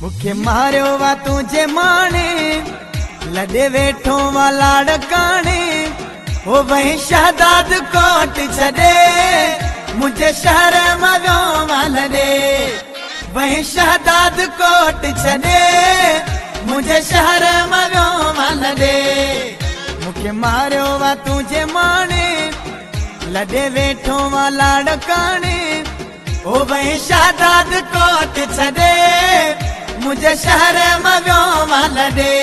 मुखे मारियो वा तुझे माने लदे वेठो वा लाड़काने ओ वही शहदाद कोट छदे मुझे शहर मगो वालदे वही शहदाद कोट छदे मुझे शहर मगो वालदे मुखे मारियो वा तुझे माने लदे वेठो वा लाड़काने ओ वही शहदाद कोट छदे मुझे शहर मगो वालदे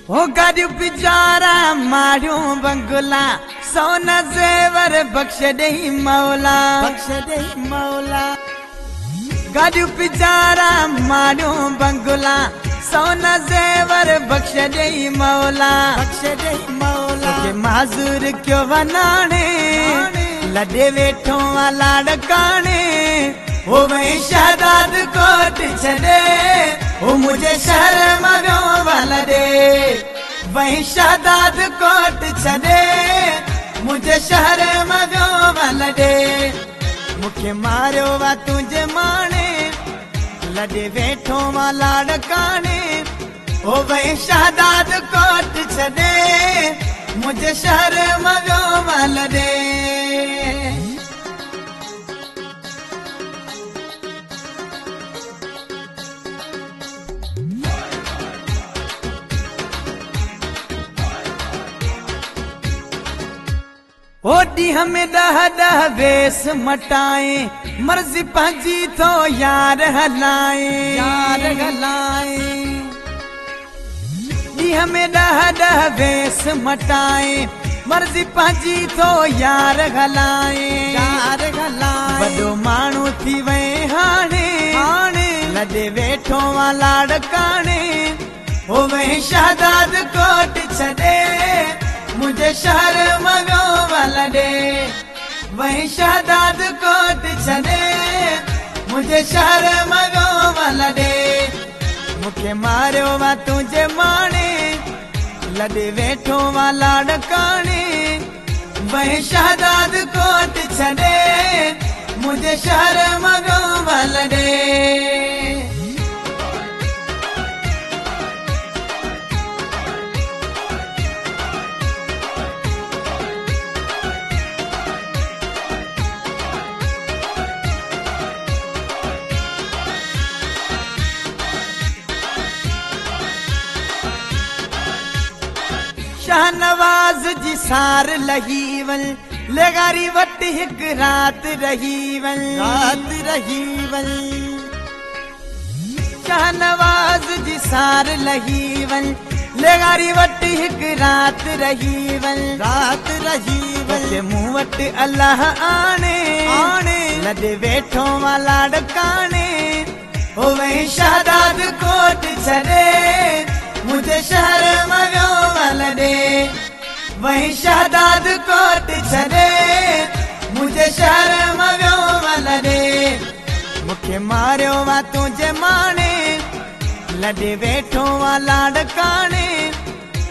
ओ गाड़ी पिजारा मारू बंगला सोना जेवर बख्श दे मौला गाड़ी पिजारा मारू बंगला सोना जेवर बख्श दे मौला के माजूर क्यों बनाने लदे वेठो वाला डकाने ओ वही शहदाद कोट छदे ओ मुझे शहर मगो वाला दे वही शहदाद कोट छदे मुझे शहर मगो वाला दे मुखे मारियो वा तुझे माने लदे वेठो वाला डकाने ओ वही शहदाद कोट छदे मुझे शहर मगो वाला दे ओडी हमें दह वेस मटाए मर्जी पंजी तो यार हलाए दी हमें दह वेस मटाए मर्जी पंजी तो यार हलाए बड़ो मानू थी वे हाने लदे वेठो वाला डकाने ओ वही शहदाद कोट छदे मुझे शहर मगो वाला दे वही शहदाद कोट छदे मुझे शहर मगो वाला दे मुखे मारियो वा तुझे माने लदे वेठो वाला डकाने वही शहदाद कोट छदे मुझे शहर मगो वाला दे शाहनवाज जी सार लहीवल लगारी वट हिक रात रहीवल शाहनवाज जी सार लहीवल लगारी वट हिक रात रहीवल के मुंह वट अल्लाह आने लदे वेठो वाला डकाने ओ वही शहदाद कोट छदे मुझे शहर मगो वाला दे वही शहदाद कोट छदे मुझे शहर मगो वाला दे मुखे मारियो वा तुझे माने लदे वेठो वाला डकाने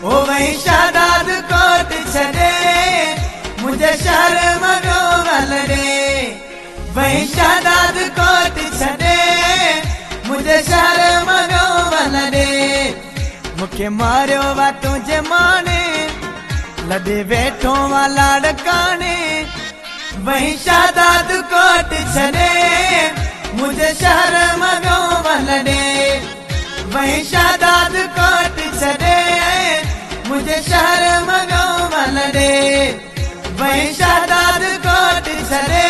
ओ वही शहदाद कोट छदे मुझे शहर मगो वाला दे वही शहदाद कोट छदे मुझे शहर मगो वाला दे मुखे मारियो वा तुझे माने लदे वेठो वाला डकाने वही शहदाद कोट छदे मुझे शहर मगो वाला दे वही शहदाद कोट छदे मुझे शहर मगो वाला दे वही शहदाद कोट छदे